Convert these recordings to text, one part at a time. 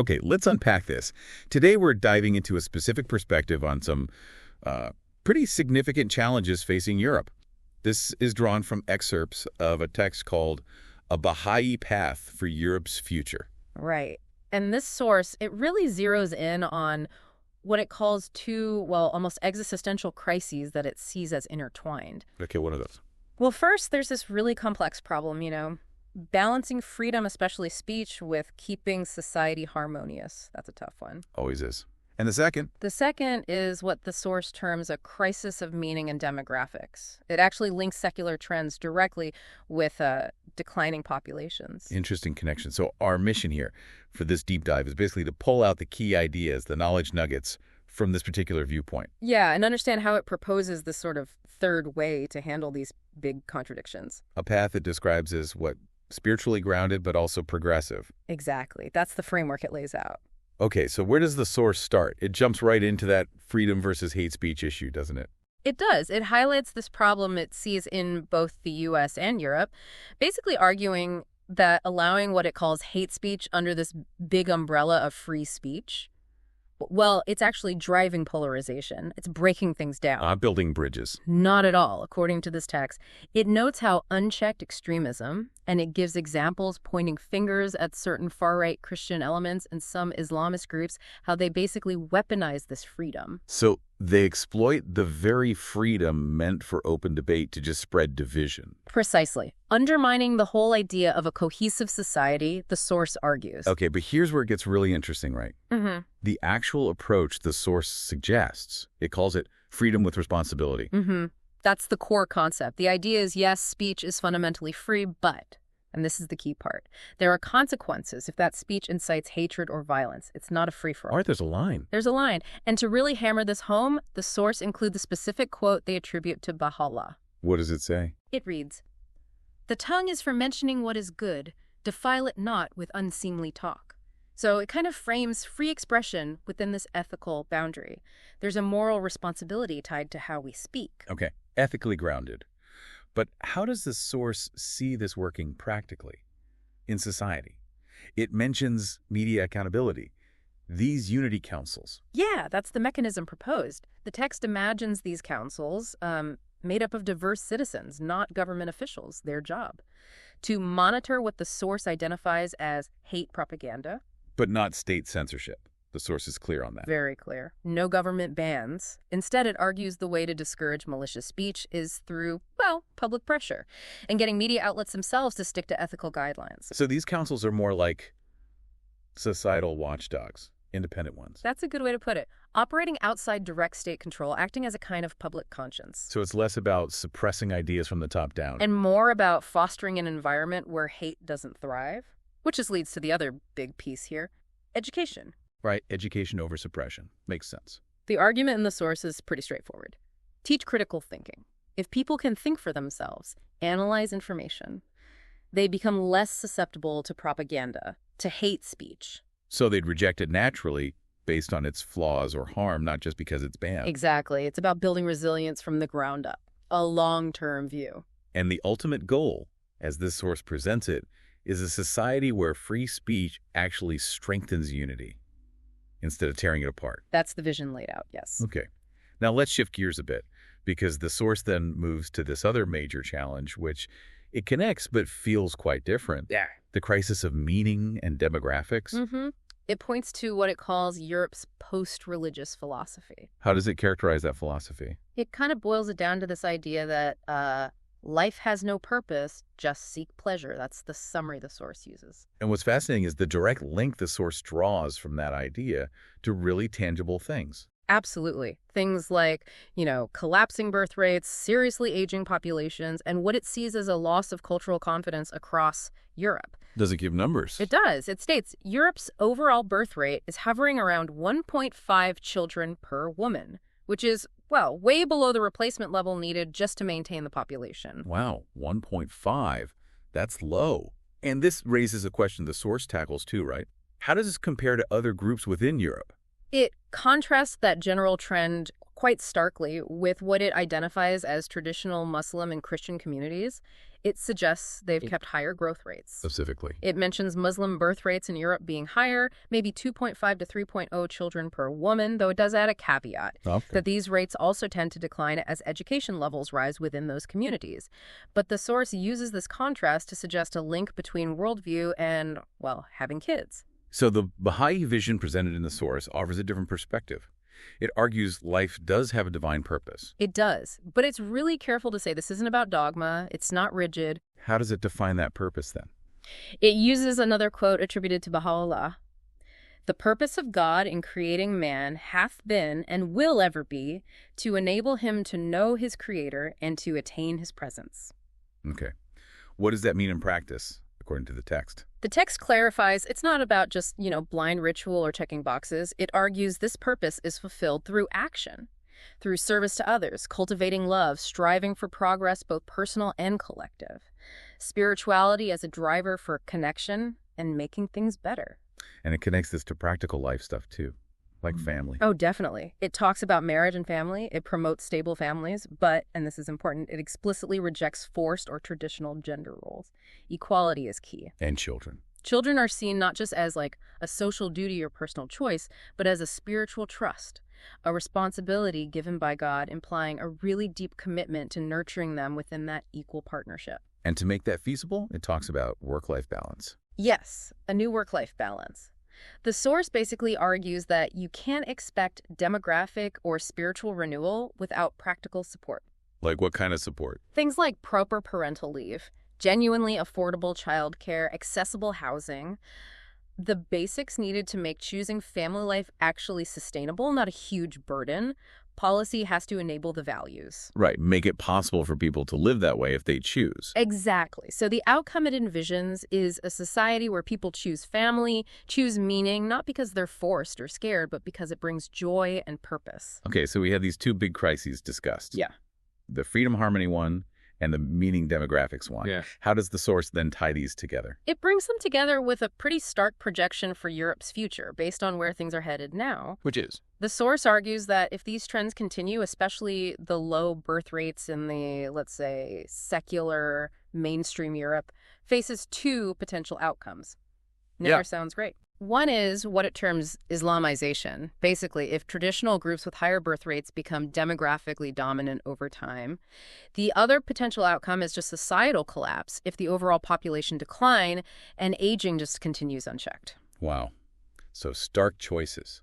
Okay, let's unpack this. Today we're diving into a specific perspective on some pretty significant challenges facing Europe. This is drawn from excerpts of a text called A Baha'i Path for Europe's Future. Right. And this source, it really zeroes in on what it calls two, well, almost existential crises that it sees as intertwined. Okay, what are those? Well, first, there's this really complex problem, balancing freedom, especially speech, with keeping society harmonious. That's a tough one. Always is. And the second? The second is what the source terms a crisis of meaning and demographics. It actually links secular trends directly with declining populations. Interesting connection. So our mission here for this deep dive is basically to pull out the key ideas, the knowledge nuggets from this particular viewpoint. Yeah, and understand how it proposes this sort of third way to handle these big contradictions. A path it describes as what? Spiritually grounded, but also progressive. Exactly. That's the framework it lays out. Okay, so where does the source start? It jumps right into that freedom versus hate speech issue, doesn't it? It does. It highlights this problem it sees in both the U.S. and Europe, basically arguing that allowing what it calls hate speech under this big umbrella of free speech, well, it's actually driving polarization. It's breaking things down. Building bridges. Not at all, according to this text. It notes how unchecked extremism, and it gives examples pointing fingers at certain far-right Christian elements and some Islamist groups, how they basically weaponize this freedom. So they exploit the very freedom meant for open debate to just spread division. Precisely. Undermining the whole idea of a cohesive society, the source argues. Okay, but here's where it gets really interesting, right? Mm-hmm. The actual approach the source suggests, it calls it freedom with responsibility. Mm-hmm. That's the core concept. The idea is, yes, speech is fundamentally free, but, and this is the key part, there are consequences if that speech incites hatred or violence. It's not a free-for-all. All right, there's a line. There's a line. And to really hammer this home, the source includes the specific quote they attribute to Baha'u'llah. What does it say? It reads, "The tongue is for mentioning what is good. Defile it not with unseemly talk." So it kind of frames free expression within this ethical boundary. There's a moral responsibility tied to how we speak. Okay, ethically grounded. But how does the source see this working practically in society? It mentions media accountability, these unity councils. Yeah, that's the mechanism proposed. The text imagines these councils made up of diverse citizens, not government officials, their job, to monitor what the source identifies as hate propaganda. But not state censorship. The source is clear on that. Very clear. No government bans. Instead, it argues the way to discourage malicious speech is through, well, public pressure and getting media outlets themselves to stick to ethical guidelines. So these councils are more like societal watchdogs, independent ones. That's a good way to put it. Operating outside direct state control, acting as a kind of public conscience. So it's less about suppressing ideas from the top down. And more about fostering an environment where hate doesn't thrive, which just leads to the other big piece here, education. Right, education over suppression. Makes sense. The argument in the source is pretty straightforward. Teach critical thinking. If people can think for themselves, analyze information, they become less susceptible to propaganda, to hate speech. So they'd reject it naturally based on its flaws or harm, not just because it's banned. Exactly. It's about building resilience from the ground up, a long-term view. And the ultimate goal, as this source presents it, is a society where free speech actually strengthens unity instead of tearing it apart. That's the vision laid out, yes. Okay. Now let's shift gears a bit, because the source then moves to this other major challenge, which it connects but feels quite different. Yeah. The crisis of meaning and demographics. Mm-hmm. It points to what it calls Europe's post-religious philosophy. How does it characterize that philosophy? It kind of boils it down to this idea that life has no purpose, just seek pleasure. That's the summary the source uses. And what's fascinating is the direct link the source draws from that idea to really tangible things. Absolutely. Things like, collapsing birth rates, seriously aging populations, and what it sees as a loss of cultural confidence across Europe. Does it give numbers? It does. It states Europe's overall birth rate is hovering around 1.5 children per woman, which is, well, way below the replacement level needed just to maintain the population. Wow, 1.5. That's low. And this raises a question the source tackles too, right? How does this compare to other groups within Europe? It contrasts that general trend quite starkly with what it identifies as traditional Muslim and Christian communities. It suggests they've kept higher growth rates. Specifically. It mentions Muslim birth rates in Europe being higher, maybe 2.5 to 3.0 children per woman, though it does add a caveat that these rates also tend to decline as education levels rise within those communities. But the source uses this contrast to suggest a link between worldview and, well, having kids. So the Baha'i vision presented in the source offers a different perspective. It argues life does have a divine purpose. It does, but it's really careful to say this isn't about dogma, it's not rigid. How does it define that purpose then? It uses another quote attributed to Baha'u'llah. "The purpose of God in creating man hath been and will ever be to enable him to know his Creator and to attain his presence." Okay. What does that mean in practice, according to the text? The text clarifies it's not about just, blind ritual or checking boxes. It argues this purpose is fulfilled through action, through service to others, cultivating love, striving for progress, both personal and collective. Spirituality as a driver for connection and making things better. And it connects this to practical life stuff too, like family. Oh, definitely. It talks about marriage and family. It promotes stable families, but, and this is important, it explicitly rejects forced or traditional gender roles. Equality is key. And children. Children are seen not just as like a social duty or personal choice, but as a spiritual trust, a responsibility given by God, implying a really deep commitment to nurturing them within that equal partnership. And to make that feasible, it talks about work-life balance. Yes, a new work-life balance. The source basically argues that you can't expect demographic or spiritual renewal without practical support. Like what kind of support? Things like proper parental leave, genuinely affordable childcare, accessible housing, the basics needed to make choosing family life actually sustainable, not a huge burden. Policy has to enable the values. Right, make it possible for people to live that way if they choose. Exactly. So the outcome it envisions is a society where people choose family, choose meaning, not because they're forced or scared, but because it brings joy and purpose. Okay, so we had these two big crises discussed. Yeah. The freedom harmony one and the meaning demographics one. Yeah. How does the source then tie these together? It brings them together with a pretty stark projection for Europe's future based on where things are headed now. Which is? The source argues that if these trends continue, especially the low birth rates in the, let's say, secular mainstream Europe, faces two potential outcomes. Never sounds great. One is what it terms Islamization. Basically, if traditional groups with higher birth rates become demographically dominant over time. The other potential outcome is just societal collapse if the overall population decline and aging just continues unchecked. Wow. So stark choices.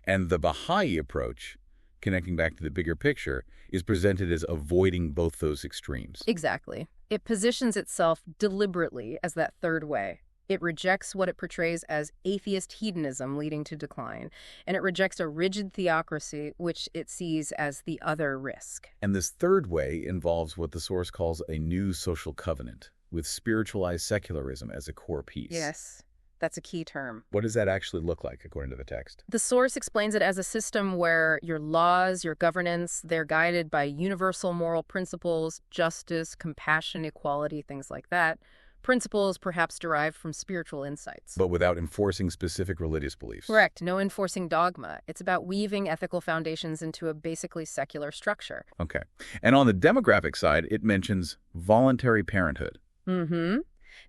And the Baha'i approach, connecting back to the bigger picture, is presented as avoiding both those extremes. Exactly. It positions itself deliberately as that third way. It rejects what it portrays as atheist hedonism leading to decline, and it rejects a rigid theocracy, which it sees as the other risk. And this third way involves what the source calls a new social covenant, with spiritualized secularism as a core piece. Yes, that's a key term. What does that actually look like, according to the text? The source explains it as a system where your laws, your governance, they're guided by universal moral principles, justice, compassion, equality, things like that. Principles perhaps derived from spiritual insights. But without enforcing specific religious beliefs. Correct. No enforcing dogma. It's about weaving ethical foundations into a basically secular structure. Okay. And on the demographic side, it mentions voluntary parenthood. Mm-hmm.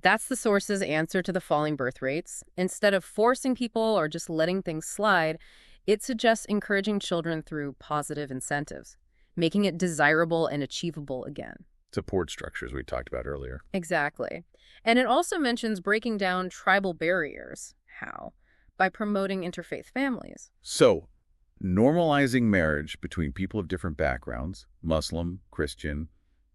That's the source's answer to the falling birth rates. Instead of forcing people or just letting things slide, it suggests encouraging children through positive incentives, making it desirable and achievable again. Support structures we talked about earlier. Exactly. And it also mentions breaking down tribal barriers. How? By promoting interfaith families. So, normalizing marriage between people of different backgrounds, Muslim, Christian,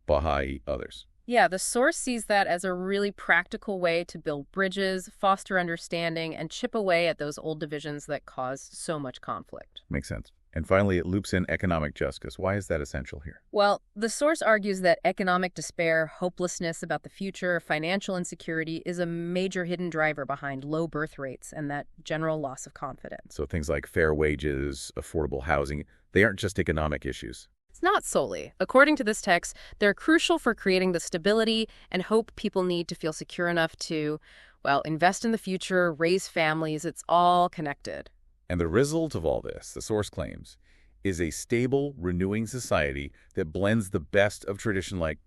Baha'i, others. Yeah, the source sees that as a really practical way to build bridges, foster understanding, and chip away at those old divisions that cause so much conflict. Makes sense. And finally, it loops in economic justice. Why is that essential here? Well, the source argues that economic despair, hopelessness about the future, financial insecurity is a major hidden driver behind low birth rates and that general loss of confidence. So things like fair wages, affordable housing, they aren't just economic issues. It's not solely. According to this text, they're crucial for creating the stability and hope people need to feel secure enough to, well, invest in the future, raise families. It's all connected. And the result of all this, the source claims, is a stable, renewing society that blends the best of tradition like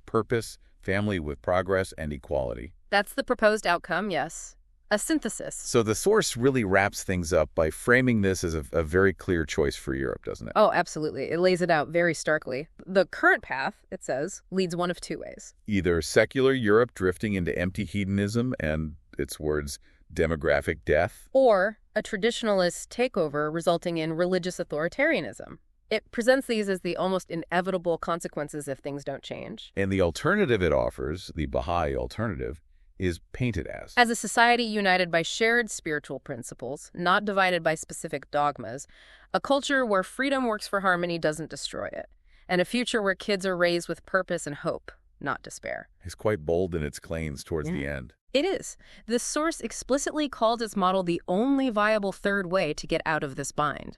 purpose, family with progress, and equality. That's the proposed outcome, yes. A synthesis. So the source really wraps things up by framing this as a very clear choice for Europe, doesn't it? Oh, absolutely. It lays it out very starkly. The current path, it says, leads one of two ways. Either secular Europe drifting into empty hedonism and, its words, demographic death, Or a traditionalist takeover resulting in religious authoritarianism. It presents these as the almost inevitable consequences if things don't change. and the alternative it offers, the Baha'i alternative, is painted as As a society united by shared spiritual principles, not divided by specific dogmas, a culture where freedom works for harmony doesn't destroy it, and a future where kids are raised with purpose and hope, not despair. is quite bold in its claims towards the end. It is. The source explicitly calls its model the only viable third way to get out of this bind.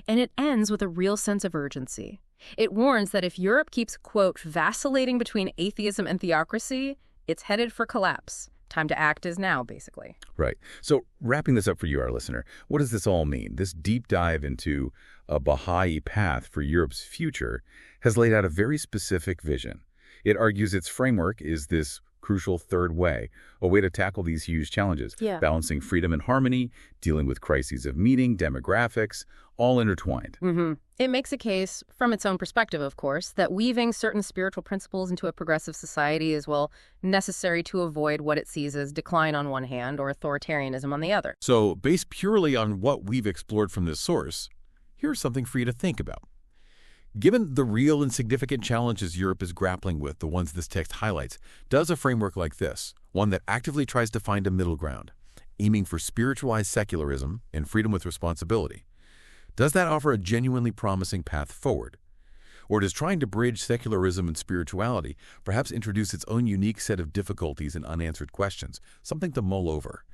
And it ends with a real sense of urgency. It warns that if Europe keeps, quote, vacillating between atheism and theocracy, it's headed for collapse. Time to act is now, basically. Right. So wrapping this up for you, our listener, what does this all mean? This deep dive into a Baha'i path for Europe's future has laid out a very specific vision. It argues its framework is this crucial third way, a way to tackle these huge challenges, balancing freedom and harmony, dealing with crises of meaning, demographics, all intertwined. It makes a case, from its own perspective, of course, that weaving certain spiritual principles into a progressive society is, well, necessary to avoid what it sees as decline on one hand or authoritarianism on the other. So, based purely on what we've explored from this source, here's something for you to think about. Given the real and significant challenges Europe is grappling with, the ones this text highlights, does a framework like this, one that actively tries to find a middle ground, aiming for spiritualized secularism and freedom with responsibility, does that offer a genuinely promising path forward? Or does trying to bridge secularism and spirituality perhaps introduce its own unique set of difficulties and unanswered questions, something to mull over?